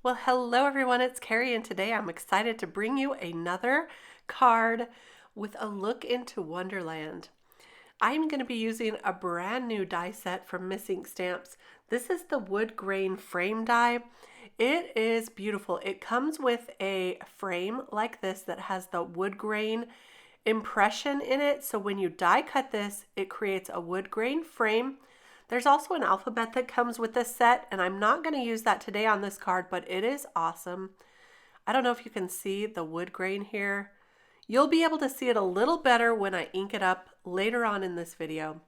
Well, hello everyone, it's Kari, and today I'm excited to bring you another card with a look into Wonderland. I'm going to be using a brand new die set from Miss Ink Stamps. This is the Woodgrain frame die. It is beautiful. It comes with a frame like this that has the woodgrain impression in it. So when you die cut this, it creates a woodgrain frame. There's also an alphabet that comes with this set, and I'm not going to use that today on this card, but it is awesome. I don't know if you can see the wood grain here. You'll be able to see it a little better when I ink it up later on in this video.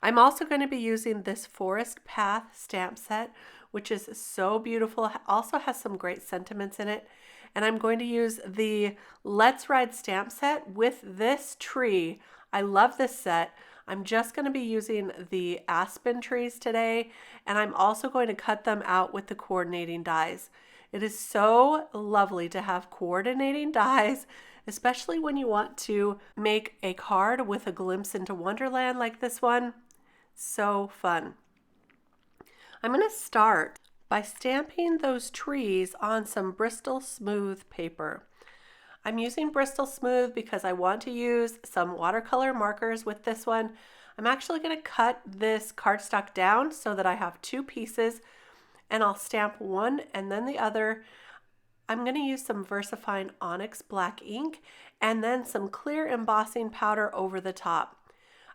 I'm also going to be using this Forest Path stamp set, which is so beautiful. It also has some great sentiments in it. And I'm going to use the Let's Ride stamp set with this tree. I love this set. I'm just going to be using the aspen trees today, and I'm also going to cut them out with the coordinating dies. It is so lovely to have coordinating dies, especially when you want to make a card with a glimpse into Wonderland like this one. So fun. I'm going to start by stamping those trees on some Bristol Smooth paper. I'm using Bristol Smooth because I want to use some watercolor markers with this one. I'm actually going to cut this cardstock down so that I have two pieces, and I'll stamp one and then the other. I'm going to use some VersaFine Onyx black ink and then some clear embossing powder over the top.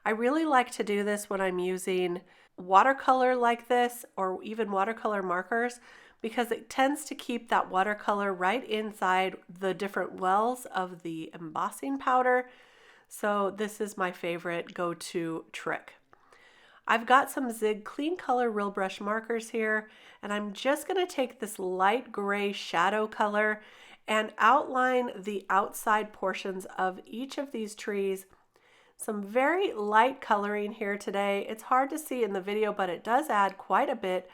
I really like to do this when I'm using watercolor like this or even watercolor markers, because it tends to keep that watercolor right inside the different wells of the embossing powder. So this is my favorite go-to trick. I've got some Zig Clean Color Real Brush markers here, and I'm just going to take this light gray shadow color and outline the outside portions of each of these trees. Some very light coloring here today. It's hard to see in the video, but it does add quite a bit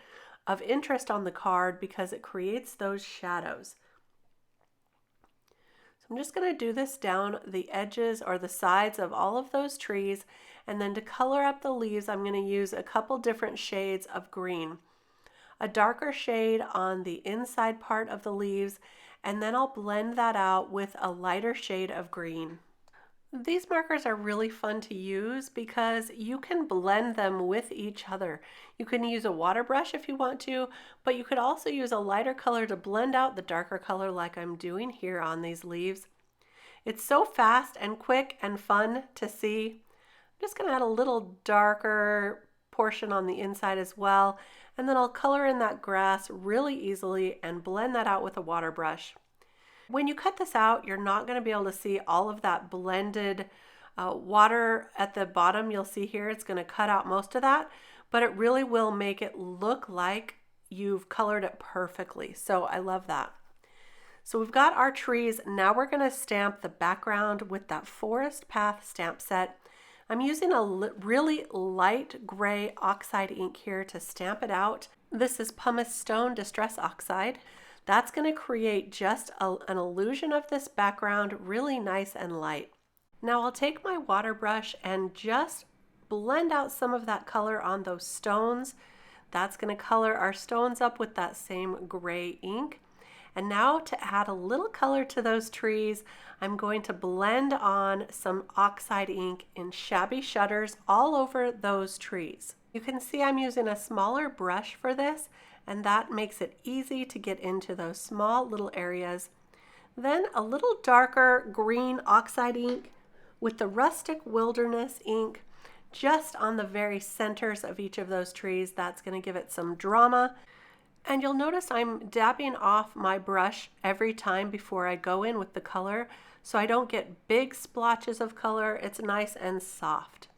of interest on the card because it creates those shadows. So I'm just going to do this down the edges or the sides of all of those trees, and then to color up the leaves I'm going to use a couple different shades of green. A darker shade on the inside part of the leaves, and then I'll blend that out with a lighter shade of green. These markers are really fun to use because you can blend them with each other. You can use a water brush if you want to, but you could also use a lighter color to blend out the darker color like I'm doing here on these leaves. It's so fast and quick and fun to see. I'm just going to add a little darker portion on the inside as well, and then I'll color in that grass really easily and blend that out with a water brush. When you cut this out, you're not going to be able to see all of that blended water at the bottom. You'll see here it's going to cut out most of that, but it really will make it look like you've colored it perfectly. So I love that. So we've got our trees. Now we're going to stamp the background with that Forest Path stamp set. I'm using a really light gray oxide ink here to stamp it out. This is Pumice Stone Distress Oxide. That's going to create just an illusion of this background, really nice and light. Now I'll take my water brush and just blend out some of that color on those stones. That's going to color our stones up with that same gray ink. And now to add a little color to those trees, I'm going to blend on some oxide ink in shabby shutters all over those trees. You can see I'm using a smaller brush for this, and that makes it easy to get into those small little areas. Then a little darker green oxide ink with the Rustic Wilderness ink just on the very centers of each of those trees. That's going to give it some drama. And you'll notice I'm dabbing off my brush every time before I go in with the color, so I don't get big splotches of color. It's nice and soft.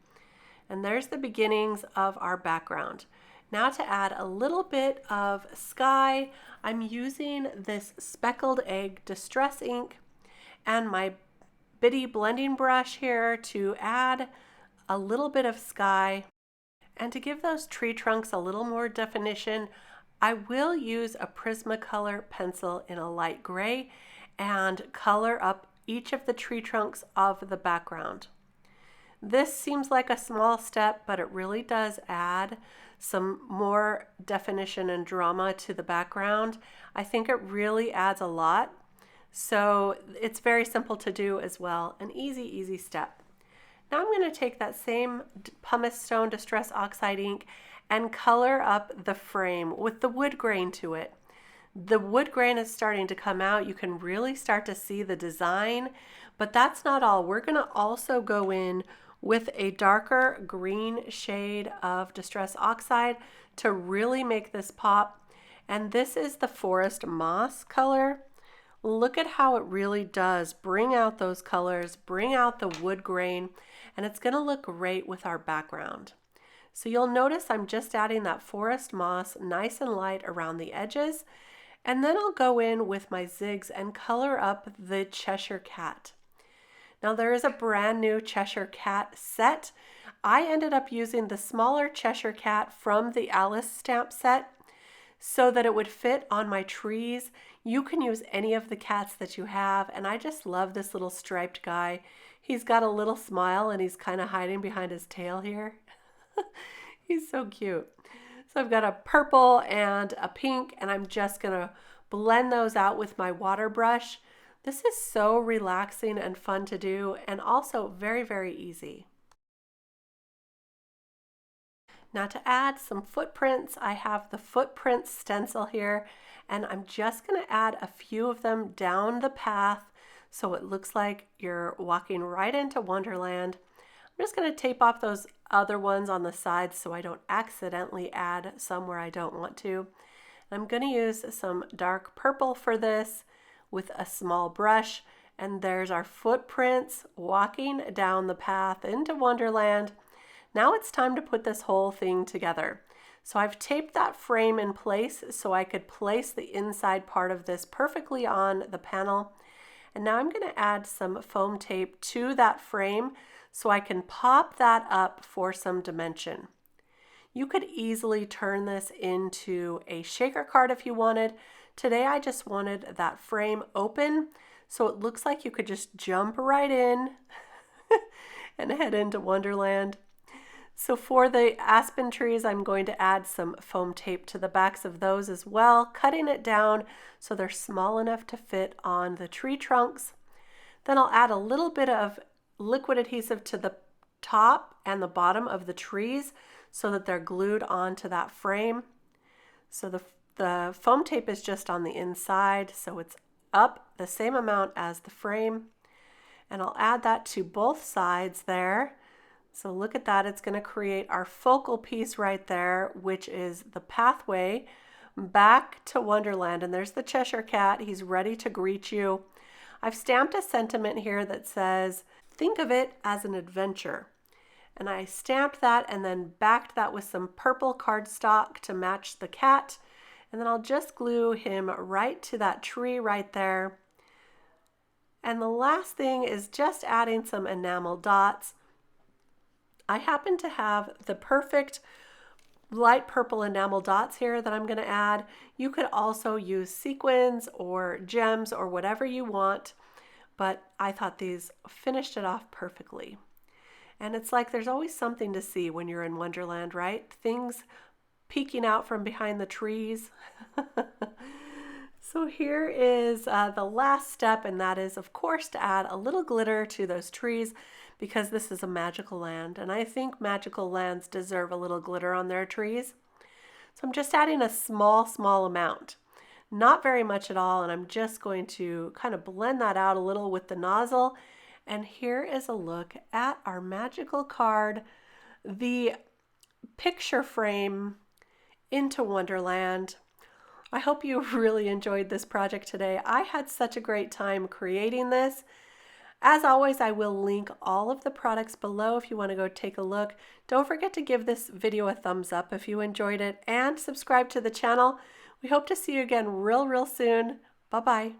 And there's the beginnings of our background. Now to add a little bit of sky, I'm using this Speckled Egg Distress ink and my bitty blending brush here to add a little bit of sky. And to give those tree trunks a little more definition, I will use a Prismacolor pencil in a light gray and color up each of the tree trunks of the background. This seems like a small step, but it really does add some more definition and drama to the background. I think it really adds a lot. So it's very simple to do as well, an easy, easy step. Now I'm going to take that same pumice stone Distress Oxide ink and color up the frame with the wood grain to it. The wood grain is starting to come out. You can really start to see the design, but that's not all. We're going to also go in with a darker green shade of Distress Oxide to really make this pop. And this is the Forest Moss color. Look at how it really does bring out those colors, bring out the wood grain, and it's going to look great with our background. So you'll notice I'm just adding that Forest Moss nice and light around the edges, and then I'll go in with my zigs and color up the Cheshire Cat. Now there is a brand new Cheshire Cat set. I ended up using the smaller Cheshire Cat from the Alice stamp set so that it would fit on my trees. You can use any of the cats that you have, and I just love this little striped guy. He's got a little smile and he's kind of hiding behind his tail here. He's so cute. So I've got a purple and a pink, and I'm just gonna blend those out with my water brush. This is so relaxing and fun to do, and also very, very easy. Now to add some footprints, I have the footprint stencil here, and I'm just going to add a few of them down the path so it looks like you're walking right into Wonderland. I'm just going to tape off those other ones on the sides so I don't accidentally add some where I don't want to. I'm going to use some dark purple for this with a small brush, and there's our footprints walking down the path into Wonderland. Now it's time to put this whole thing together. So I've taped that frame in place so I could place the inside part of this perfectly on the panel. And now I'm going to add some foam tape to that frame so I can pop that up for some dimension. You could easily turn this into a shaker card if you wanted. Today I just wanted that frame open so it looks like you could just jump right in and head into Wonderland. So for the aspen trees, I'm going to add some foam tape to the backs of those as well, cutting it down so they're small enough to fit on the tree trunks. Then I'll add a little bit of liquid adhesive to the top and the bottom of the trees so that they're glued onto that frame. So the foam tape is just on the inside, so it's up the same amount as the frame. And I'll add that to both sides there. So look at that, it's going to create our focal piece right there, which is the pathway back to Wonderland. And there's the Cheshire Cat, he's ready to greet you. I've stamped a sentiment here that says, think of it as an adventure. And I stamped that and then backed that with some purple cardstock to match the cat. And then I'll just glue him right to that tree right there. And the last thing is just adding some enamel dots. I happen to have the perfect light purple enamel dots here that I'm going to add. You could also use sequins or gems or whatever you want, but I thought these finished it off perfectly. And it's like there's always something to see when you're in Wonderland, right? Things peeking out from behind the trees. So here is the last step, and that is, of course, to add a little glitter to those trees because this is a magical land, and I think magical lands deserve a little glitter on their trees. So I'm just adding a small amount, not very much at all, and I'm just going to kind of blend that out a little with the nozzle. And here is a look at our magical card, the picture frame into Wonderland. I hope you really enjoyed this project today. I had such a great time creating this. As always, I will link all of the products below if you want to go take a look. Don't forget to give this video a thumbs up if you enjoyed it and subscribe to the channel. We hope to see you again real soon. Bye-bye.